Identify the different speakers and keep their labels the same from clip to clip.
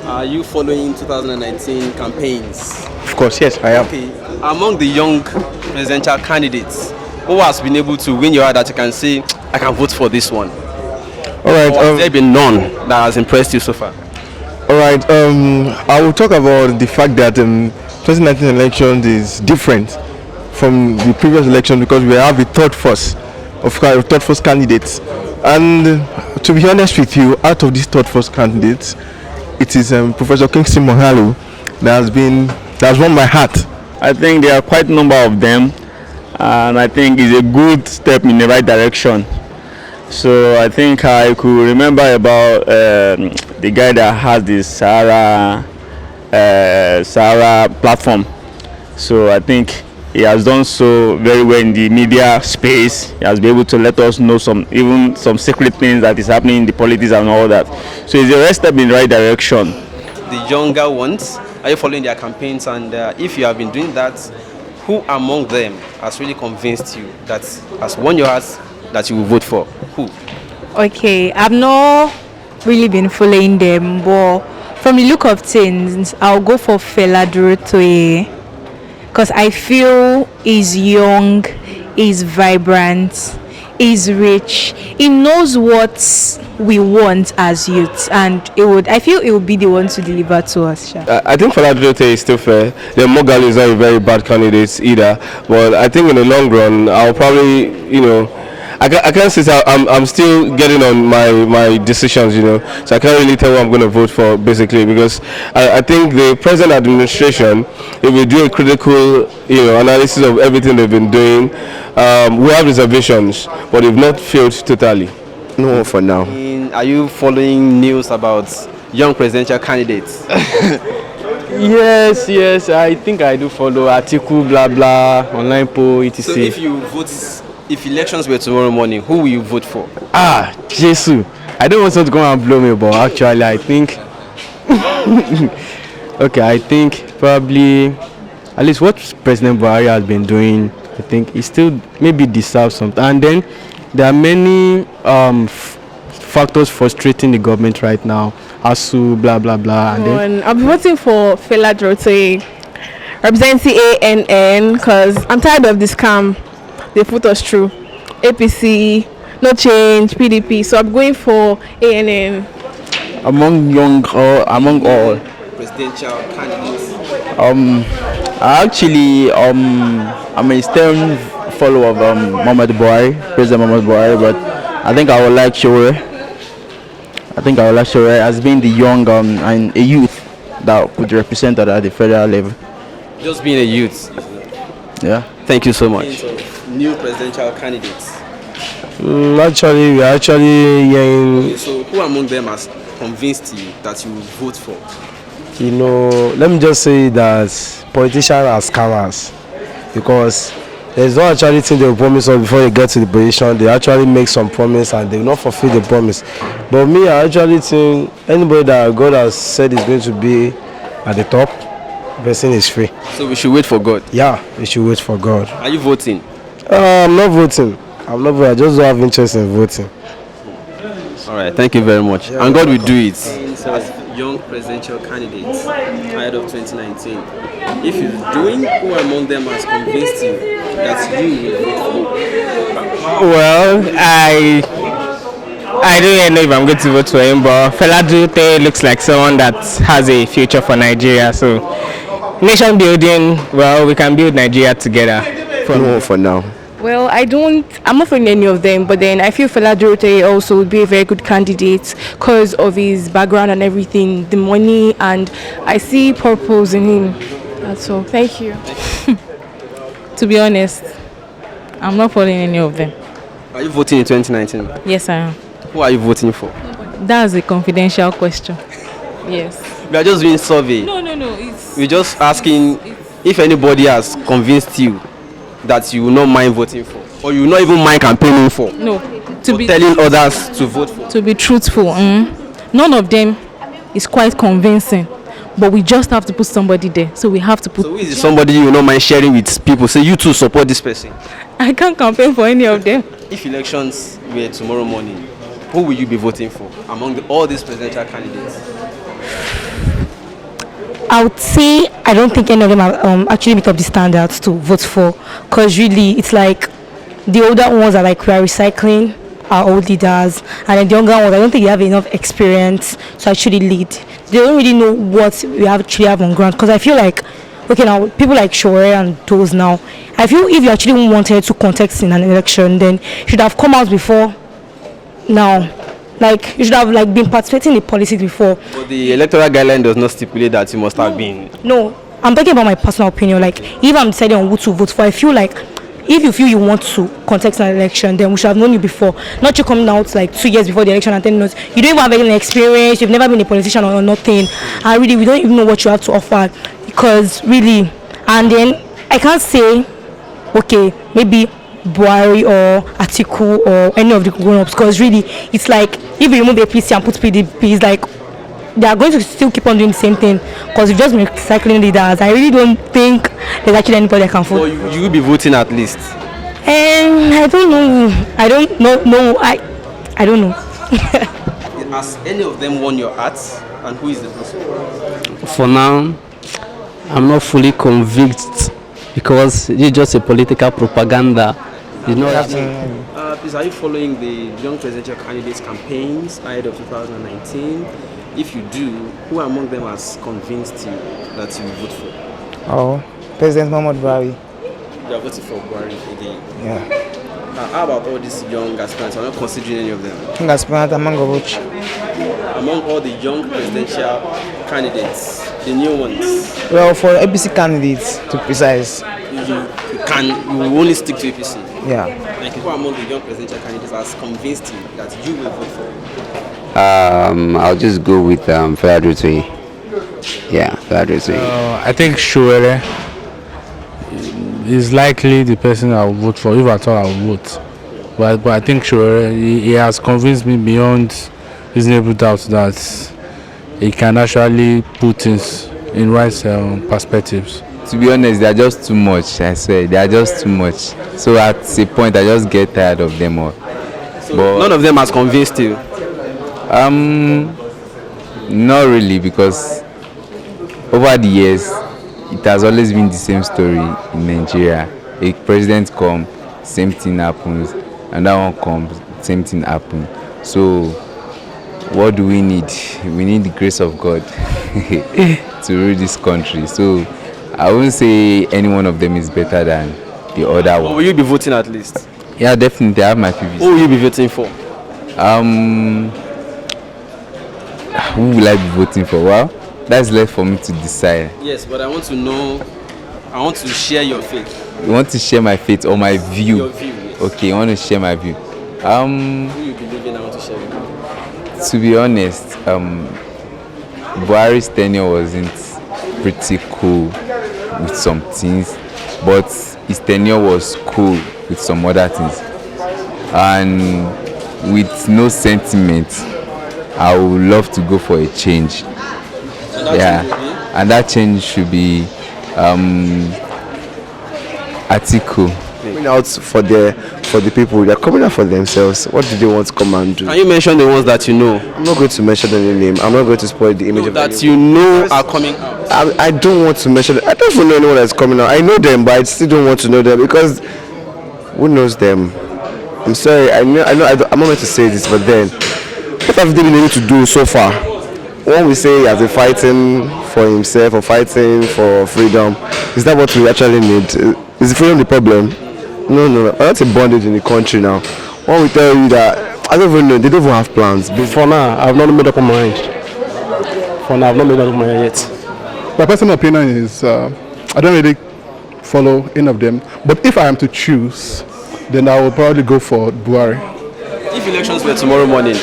Speaker 1: Are you following 2019 campaigns?
Speaker 2: Of course, yes, I am.
Speaker 1: Okay. Among the young presidential candidates, who has been able to win your heart that you can say, I can vote for this one?
Speaker 2: All right.
Speaker 1: Or has there been none that has impressed you so far?
Speaker 2: All right. I will talk about the fact that 2019 election is different from the previous election because we have a third force candidates. And to be honest with you, out of these third force candidates, it is Professor Kingsley Moghalu that has won my heart.
Speaker 3: I think there are quite a number of them, and I think it's a good step in the right direction. So I think I could remember about the guy that has the Sahara platform. So I think he has done so very well in the media space. He has been able to let us know some secret things that is happening in the politics and all that. So it's a right step in the right direction.
Speaker 1: The younger ones, are you following their campaigns? And if you have been doing that, who among them has really convinced you that has won your heart that you will vote for? Who?
Speaker 4: Okay, I've not really been following them, but from the look of things, I'll go for Fela Durotoye because I feel he's young, he's vibrant, he's rich, he knows what we want as youth, and I feel it would be the one to deliver to us.
Speaker 2: I think Fela Durotoye is still fair. The Moghalu is not a very bad candidate either, but I think in the long run, I'll probably, I can't say I'm still getting on my decisions, so I can't really tell who I'm going to vote for, basically, because I think the present administration, if we do a critical, analysis of everything they've been doing, we have reservations, but they've not failed totally. No, for now.
Speaker 1: Are you following news about young presidential candidates?
Speaker 5: Yes, I think I do follow Atiku, blah blah, online poll, etc.
Speaker 1: So if elections were tomorrow morning, who will you vote for?
Speaker 5: Jesus. I don't want someone to come and blow me, but actually I think I think probably at least what President Buhari has been doing, I think he still maybe deserves something. And then there are many factors frustrating the government right now. ASU, blah blah blah. And then
Speaker 6: I'll be voting for Fela Durotoye, representing ANN, because I'm tired of this scam. They put us through. APC, no change, PDP. So I'm going for ANN.
Speaker 3: Among all
Speaker 1: presidential candidates.
Speaker 3: I'm a stern follower of President Muhammad Buhari, but I think I would like Sowore. As being the young and a youth that could represent at the federal level.
Speaker 1: Just being a youth.
Speaker 3: Yeah.
Speaker 1: Thank you so much. New presidential candidates.
Speaker 2: We are actually hearing.
Speaker 1: So who among them has convinced you that you will vote for?
Speaker 2: Let me just say that politicians are scammers because there's no actually thing they will promise us before they get to the position. They actually make some promise and they will not fulfill the promise. But me, I actually think anybody that God has said is going to be at the top, the person is free.
Speaker 1: So we should wait for God?
Speaker 2: Yeah, we should wait for God.
Speaker 1: Are you voting?
Speaker 2: I'm not voting. I just don't have interest in voting.
Speaker 1: All right, thank you very much. Yeah, and God will do it. As young presidential candidates ahead of 2019, if you're doing, who among them has convinced you that you will vote for?
Speaker 5: Well, I don't even know if I'm going to vote for him, but Fela Durotoye looks like someone that has a future for Nigeria. So, nation building, well, we can build Nigeria together.
Speaker 2: For now.
Speaker 6: Well, I'm not following any of them, but then I feel Fela Durotoye also would be a very good candidate because of his background and everything, the money, and I see purpose in him. That's all. Thank you.
Speaker 4: To be honest, I'm not following any of them.
Speaker 1: Are you voting in 2019?
Speaker 4: Yes, I am.
Speaker 1: Who are you voting for?
Speaker 4: That's a confidential question. Yes.
Speaker 1: We are just doing survey.
Speaker 4: No.
Speaker 1: We're just asking if anybody has convinced you that you will not mind voting for, or you will not even mind campaigning for.
Speaker 4: No.
Speaker 1: Telling others to vote for.
Speaker 4: To be truthful, none of them is quite convincing. But we just have to put somebody there. So we have to put.
Speaker 1: So who is somebody you will not mind sharing with people? Say you too support this person.
Speaker 4: I can't campaign for any of them.
Speaker 1: If elections were tomorrow morning, who will you be voting for among all these presidential candidates?
Speaker 4: I would say I don't think any of them have actually meet up the standards to vote for, because really it's like the older ones are like we are recycling our old leaders, and then the younger ones I don't think they have enough experience to actually lead. They don't really know what we actually have on ground, because I feel like okay, now people like Sowore and those now, I feel if you actually wanted to contest in an election, then you should have come out before now. Like you should have like been participating in the policies before.
Speaker 1: But the electoral guideline does not stipulate that you must have been.
Speaker 4: No, I'm talking about my personal opinion. Like if I'm deciding on who to vote for, I feel like if you feel you want to contest an election, then we should have known you before. Not you coming out like 2 years before the election and telling us you don't even have any experience, you've never been a politician or nothing. And really we don't even know what you have to offer. Because really, and then I can't say okay, maybe Buhari or Atiku or any of the grown-ups, because really it's like if you remove APC and put PDP, it's like they are going to still keep on doing the same thing, because you've just been recycling leaders. I really don't think there's actually anybody that can vote.
Speaker 1: Or you will be voting at least.
Speaker 4: I don't know. I don't know. No, I don't know.
Speaker 1: Has any of them won your heart, and who is the person?
Speaker 7: For now, I'm not fully convinced, because it's just a political propaganda. You know.
Speaker 1: Please, are you following the young presidential candidates' campaigns ahead of 2019? If you do, who among them has convinced you that you will vote for?
Speaker 8: Oh, President Muhammad Buhari.
Speaker 1: You are voting for Buhari again?
Speaker 8: Yeah.
Speaker 1: How about all these young aspirants? I'm not considering any of them.
Speaker 8: Young aspirant among which?
Speaker 1: Among all the young presidential candidates, the new ones.
Speaker 8: Well, for APC candidates, to be precise.
Speaker 1: You will only stick to APC.
Speaker 8: Yeah.
Speaker 1: Like who among the young presidential candidates has convinced you that you will vote for?
Speaker 9: I'll just go with Durotoye. Yeah, Durotoye.
Speaker 5: I think Sowore is likely the person I will vote for. If at all, I will vote. But I think Sowore, he has convinced me beyond reasonable doubt that he can actually put things in right perspectives.
Speaker 9: To be honest, they are just too much. I swear, they are just too much. So at a point, I just get tired of them all.
Speaker 1: So but none of them has convinced you?
Speaker 9: Not really, because over the years, it has always been the same story in Nigeria. A president comes, same thing happens. Another one comes, same thing happens. So what do we need? We need the grace of God to rule this country. So I wouldn't say any one of them is better than the other one.
Speaker 1: Will you be voting at least?
Speaker 9: Yeah, definitely. I have my PVC.
Speaker 1: Who will you be voting for?
Speaker 9: Who will I be voting for? Well, that's left for me to decide.
Speaker 1: Yes, but I want to know, I want to share your faith.
Speaker 9: You want to share my faith or my view?
Speaker 1: Your view, yes.
Speaker 9: Okay, I want to share my view.
Speaker 1: Who you believe in, I want to share with you.
Speaker 9: To be honest, Buhari's tenure wasn't pretty cool with some things, but his tenure was cool with some other things. And with no sentiment, I would love to go for a change. And that change should be Atiku.
Speaker 10: Coming out for the people, they are coming out for themselves. What do they want to come and do?
Speaker 1: Can you mention the ones that you know?
Speaker 10: I'm not going to mention any name. I'm not going to spoil the image of
Speaker 1: that you know are coming out.
Speaker 10: I don't want to mention. I don't even know anyone that's coming out. I know them, but I still don't want to know them because who knows them? I'm sorry. I know. I'm not meant to say this, but then, what have they been able to do so far? When we say he has been fighting for himself or fighting for freedom, is that what we actually need? Is freedom the problem? No. That's a bondage in the country now. When we tell you that, I don't even know. They don't even have plans.
Speaker 5: For now, I've not made up my mind. I've not made up my mind yet.
Speaker 11: My personal opinion is I don't really follow any of them. But if I am to choose, then I will probably go for Buhari.
Speaker 1: If elections were tomorrow morning,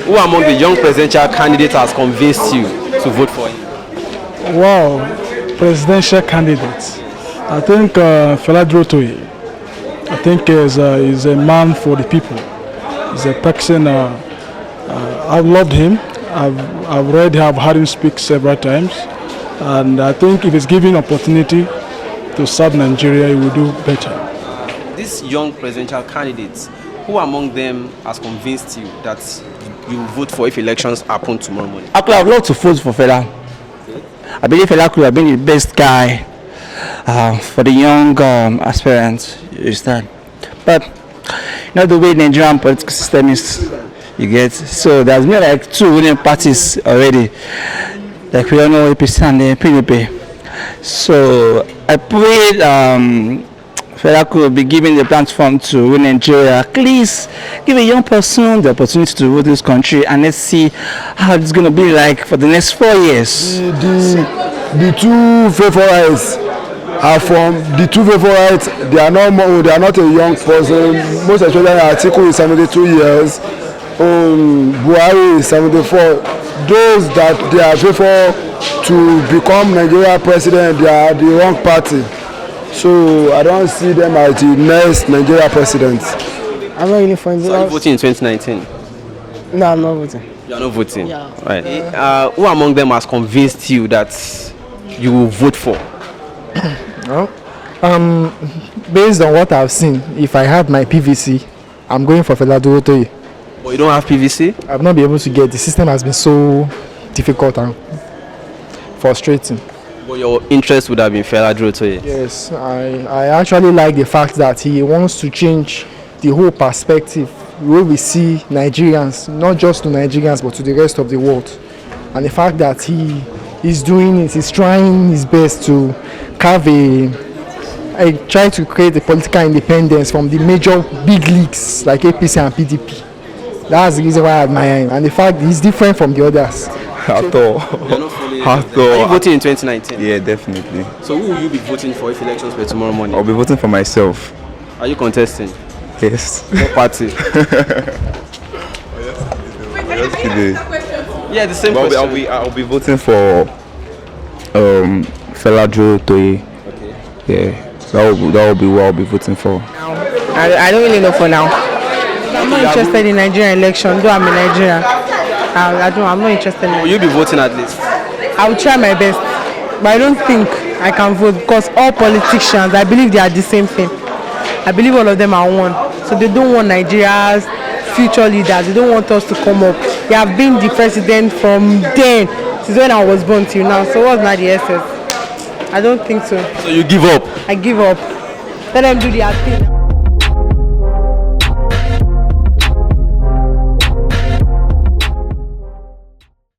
Speaker 1: who among the young presidential candidates has convinced you to vote for him?
Speaker 5: Wow, presidential candidates. I think Durotoye. I think is a man for the people. He's a person. I've loved him. I've read. I've heard him speak several times, and I think if he's given opportunity to serve Nigeria, he will do better.
Speaker 1: These young presidential candidates, who among them has convinced you that you will vote for if elections happen tomorrow morning?
Speaker 12: Actually, I would love to vote for Fela. I believe Fela could have been the best guy for the young aspirants. You understand? But the way the Nigerian political system is, you get. So there's been like 2 winning parties already. Like we all know, APC and the PDP. So I pray Fela could be given the platform to win Nigeria. At least give a young person the opportunity to rule this country, and let's see how it's going to be like for the next 4 years.
Speaker 13: The 2 favorites are from the 2 favorites. They are not a young person. Most especially Atiku is 72 years. Buhari is 74. Those that they are favor to become Nigeria president, they are the wrong party. So I don't see them as the next Nigeria president.
Speaker 8: I'm not really fine.
Speaker 1: So are you voting in 2019?
Speaker 8: No, I'm not voting.
Speaker 1: You are not voting?
Speaker 8: Yeah.
Speaker 1: Right. Who among them has convinced you that you will vote for?
Speaker 14: Well, based on what I've seen, if I had my PVC, I'm going for Fela Durotoye.
Speaker 1: But you don't have PVC?
Speaker 14: I've not been able to get. The system has been so difficult and frustrating.
Speaker 1: But your interest would have been Fela Durotoye?
Speaker 14: Yes, I actually like the fact that he wants to change the whole perspective, the way we see Nigerians, not just to Nigerians but to the rest of the world. And the fact that he is doing it, he's trying his best to carve trying to create a political independence from the major big leagues like APC and PDP. That's the reason why I admire him, and the fact he's different from the others.
Speaker 3: At all.
Speaker 1: Are you voting in 2019?
Speaker 3: Yeah, definitely.
Speaker 1: So who will you be voting for if elections were tomorrow morning?
Speaker 3: I'll be voting for myself.
Speaker 1: Are you contesting?
Speaker 3: Yes.
Speaker 1: What party? Yeah, the same question.
Speaker 3: I'll be voting for Fela Durotoye.
Speaker 1: Okay.
Speaker 3: Yeah. That will be what I'll be voting for.
Speaker 15: I don't really know for now. I'm not interested in Nigerian election, though I'm in Nigeria. I'm not interested in it.
Speaker 1: Will you be voting at least?
Speaker 15: I will try my best, but I don't think I can vote because all politicians, I believe they are the same thing. I believe all of them are one. So they don't want Nigeria's future leaders. They don't want us to come up. They have been the president from then, since when I was born till now. So what's not the essence? I don't think so.
Speaker 1: So you give up?
Speaker 15: I give up. Let them do their thing.